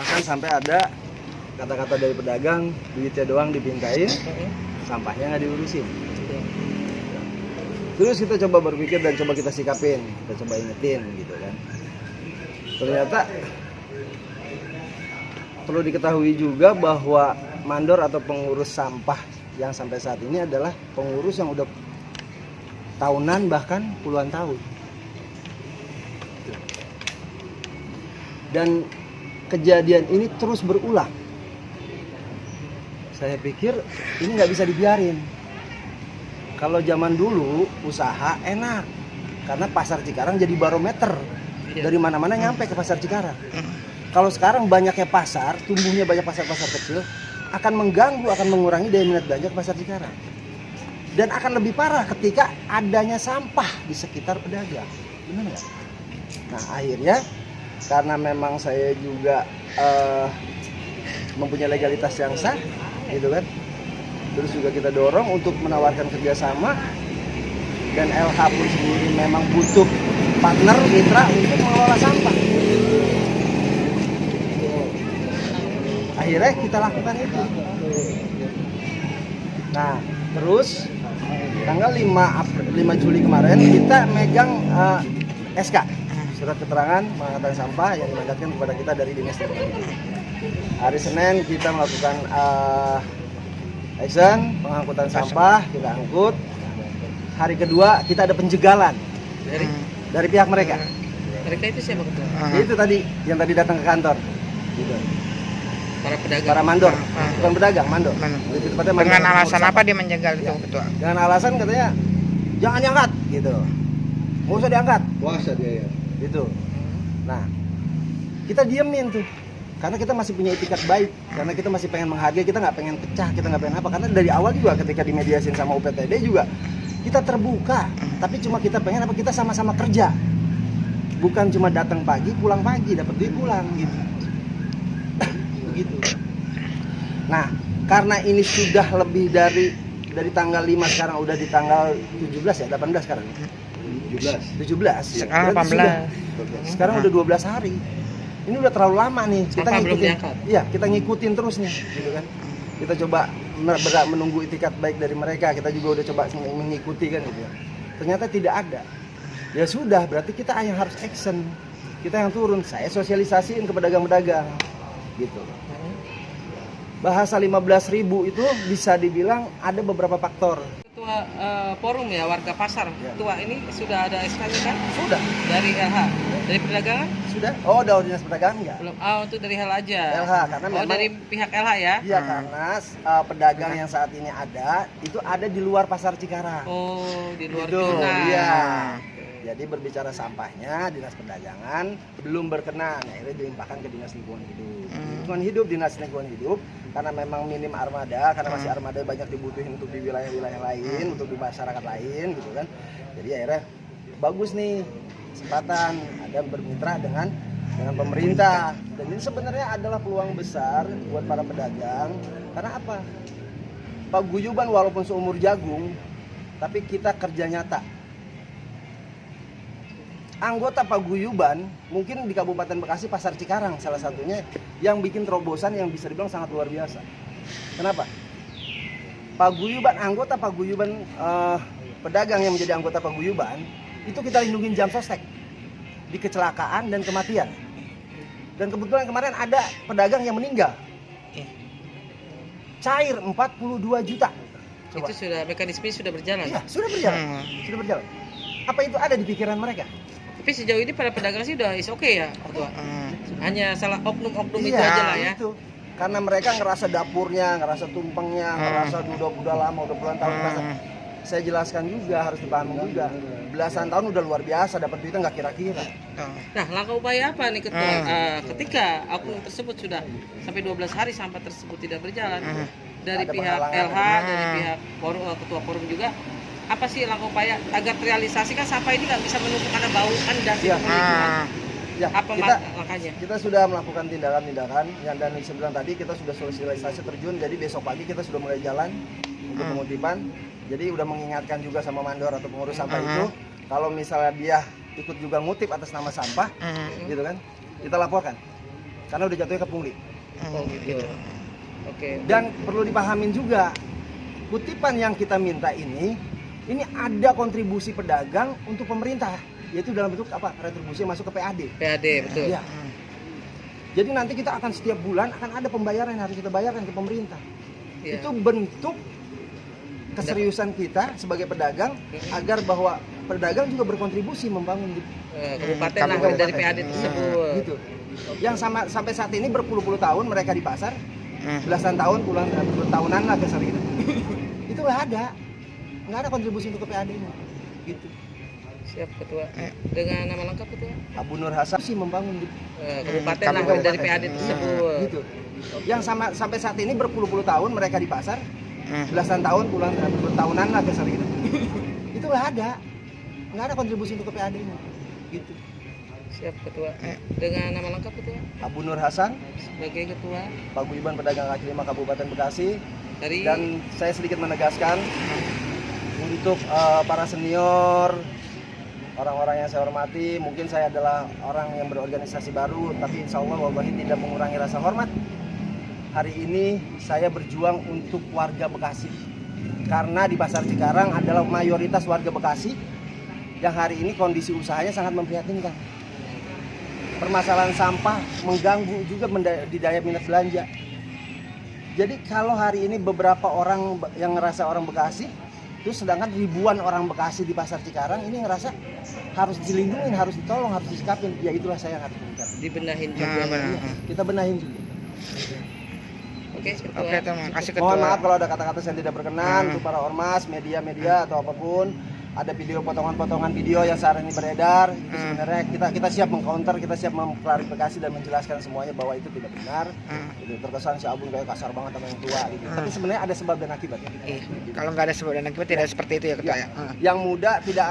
Bahkan sampai ada kata-kata dari pedagang, duitnya doang dipintain, sampahnya nggak diurusin. Terus kita coba berpikir dan coba kita sikapin, kita coba ingetin gitu kan. Ternyata perlu diketahui juga bahwa mandor atau pengurus sampah yang sampai saat ini adalah pengurus yang udah tahunan bahkan puluhan tahun. Dan kejadian ini terus berulang. Saya pikir ini nggak bisa dibiarin. Kalau zaman dulu usaha enak, karena pasar Cikarang jadi barometer. Dari mana-mana nyampe ke pasar Cikarang. Kalau sekarang banyaknya pasar, tumbuhnya banyak pasar-pasar kecil, akan mengganggu, akan mengurangi daya minat belanja ke pasar Cikarang. Dan akan lebih parah ketika adanya sampah di sekitar pedagang. Benar nggak? Nah akhirnya karena memang saya juga mempunyai legalitas yang sah, gitu kan. Terus juga kita dorong untuk menawarkan kerjasama, dan LH pun sendiri memang butuh partner, mitra untuk mengelola sampah. Akhirnya kita lakukan itu. Nah, terus tanggal 5 Juli kemarin kita megang SK, surat keterangan pengangkatan sampah yang dimandatkan kepada kita dari Dinas Lingkungan Hidup. Hari Senin kita melakukan action pengangkutan sampah, kita angkut. Hari kedua kita ada penjegalan dari pihak mereka. Mereka itu siapa ketua? Itu tadi yang tadi datang ke kantor. Gitu. Para pedagang. Para mandor, bukan pedagang, mandor. Lebih tepatnya mandor. Dengan alasan apa dia menjegal itu ketua? Dengan alasan katanya jangan diangkat, gitu. Nggak usah diangkat. Puasa dia ya. Gitu. Nah, kita diemin tuh. Karena kita masih punya etikat baik, karena kita masih pengen menghargai, kita nggak pengen pecah, kita nggak pengen apa. Karena dari awal juga ketika dimediasin sama UPTD juga kita terbuka, tapi cuma kita pengen apa, kita sama-sama kerja, bukan cuma datang pagi pulang pagi dapat duit pulang gitu. Begitu. Nah, karena ini sudah lebih dari tanggal 5, sekarang udah di tanggal 17 ya, 18 sekarang. 17. Sekarang 18. Sekarang udah 12 hari. Ini udah terlalu lama nih. Kita Sampah belum ngikutin. diangkat. Iya, kita ngikutin terus nih, gitu kan. Kita coba menunggu itikat baik dari mereka. Kita juga udah coba mengikuti kan gitu. Ternyata tidak ada. Ya sudah, berarti kita yang harus action. Kita yang turun. Saya sosialisasiin ke pedagang-pedagang. Gitu. Bahasa 15.000 itu bisa dibilang ada beberapa faktor. Ketua forum ya warga pasar. Ya. Ketua ini sudah ada SK-nya kan? Sudah. Dari LH. Dari perdagangan? Sudah. Oh, udah dinas perdagangan enggak? Belum. Untuk dari LH aja. LH karena memang dari pihak LH ya? Iya, karena pedagang yang saat ini ada itu ada di luar pasar Cikarang. Oh, di luar Gitu, zona. iya. Jadi berbicara sampahnya dinas perdagangan belum berkenan, akhirnya dilimpahkan ke dinas lingkungan hidup. Dinas lingkungan hidup karena memang minim armada, karena masih armada banyak dibutuhin untuk di wilayah-wilayah lain, untuk di masyarakat lain gitu kan. Jadi akhirnya bagus nih kesempatan ada bermitra dengan pemerintah, dan ini sebenarnya adalah peluang besar buat para pedagang. Karena apa? Paguyuban walaupun seumur jagung, tapi kita kerja nyata. Anggota paguyuban mungkin di Kabupaten Bekasi Pasar Cikarang salah satunya yang bikin terobosan yang bisa dibilang sangat luar biasa. Kenapa? Anggota paguyuban pedagang yang menjadi anggota paguyuban itu kita lindungin jam sostek di kecelakaan dan kematian. Dan kebetulan kemarin ada pedagang yang meninggal. Cair 42 juta. Coba. Itu sudah mekanisme sudah berjalan. Iya, sudah berjalan. Sudah berjalan. Apa itu ada di pikiran mereka? Tapi sejauh ini para pedagang sih udah is okay ya, Ketua. Hanya salah oknum-oknum itu Iya, aja lah ya. Itu. Karena mereka ngerasa dapurnya, ngerasa tumpengnya, ngerasa udah lama, udah puluhan tahun. Saya jelaskan juga, harus dipahami juga. Belasan tahun udah luar biasa, dapat duitnya nggak kira-kira. Nah, langkah upaya apa nih Ketua? Ketika oknum tersebut sudah sampai 12 hari sampah tersebut tidak berjalan, dari Ada pihak penghalangan. LH, dari pihak forum, ketua forum juga, apa sih langkah upaya agar terrealisasikan sampah ini nggak bisa menumpuk karena bau kan dan Iya. Ya, apa langkahnya? kita sudah melakukan tindakan-tindakan yang dan sebilang tadi kita sudah sosialisasi terjun, jadi besok pagi kita sudah mulai jalan untuk pengutipan. Jadi udah mengingatkan juga sama mandor atau pengurus sampah itu, kalau misalnya dia ikut juga ngutip atas nama sampah, gitu kan, kita laporkan. karena udah jatuhnya ke pungli. Oh gitu. Oke. Dan perlu dipahamin juga, kutipan yang kita minta ini ada kontribusi pedagang untuk pemerintah, yaitu dalam bentuk apa? Retribusi yang masuk ke PAD. PAD betul. Iya. Jadi nanti kita akan setiap bulan akan ada pembayaran yang harus kita bayarkan ke pemerintah. Iya. Itu bentuk keseriusan kita sebagai pedagang agar bahwa pedagang juga berkontribusi membangun di kabupaten lah dari PAD tersebut. gitu. Yang sampai saat ini berpuluh-puluh tahun mereka di pasar, belasan tahun, puluhan tahunan lah kasar gitu. Itu nggak ada kontribusi untuk ke PAD-nya. Gitu. Siap ketua. Dengan nama lengkap ketua? Abu Nur Hasan sih membangun di kabupaten lah dari PAD tersebut. gitu. Yang sampai saat ini berpuluh-puluh tahun mereka di pasar, belasan tahun, puluhan tahunan lah kasar gitu. Itu nggak ada kontribusi untuk ke PAD-nya. Gitu. Siap ketua. Dengan nama lengkap ketua? Abu Nur Hasan Sebagai ketua Paguyuban Pedagang kaki lima Kabupaten Bekasi. dari Dan saya sedikit menegaskan untuk para senior, orang-orang yang saya hormati, mungkin saya adalah orang yang berorganisasi baru, tapi insya Allah wallahi tidak mengurangi rasa hormat. Hari ini saya berjuang untuk warga Bekasi, karena di Pasar Cikarang adalah mayoritas warga Bekasi yang hari ini kondisi usahanya sangat memprihatinkan. Permasalahan sampah mengganggu juga di daya minat belanja. Jadi kalau hari ini beberapa orang yang ngerasa orang Bekasi, itu sedangkan ribuan orang Bekasi di Pasar Cikarang ini ngerasa harus dilindungi, harus ditolong, harus disikapin. Ya itulah saya yang harus meningkat. dibenahin juga. Kita benahin juga. Oke, ketua. Oke, terima kasih ketua. Mohon maaf kalau ada kata-kata yang tidak berkenan untuk para ormas, media-media atau apapun. Ada video potongan-potongan video yang saat ini beredar. Itu sebenarnya kita siap mengcounter, kita siap mengklarifikasi dan menjelaskan semuanya bahwa itu tidak benar. Itu terkesan si Abun kayak kasar banget sama yang tua gitu. Tapi sebenarnya ada sebab dan akibatnya. Iya. Kalau nggak ada sebab dan akibat tidak seperti itu ya ketua ya. Yang muda tidak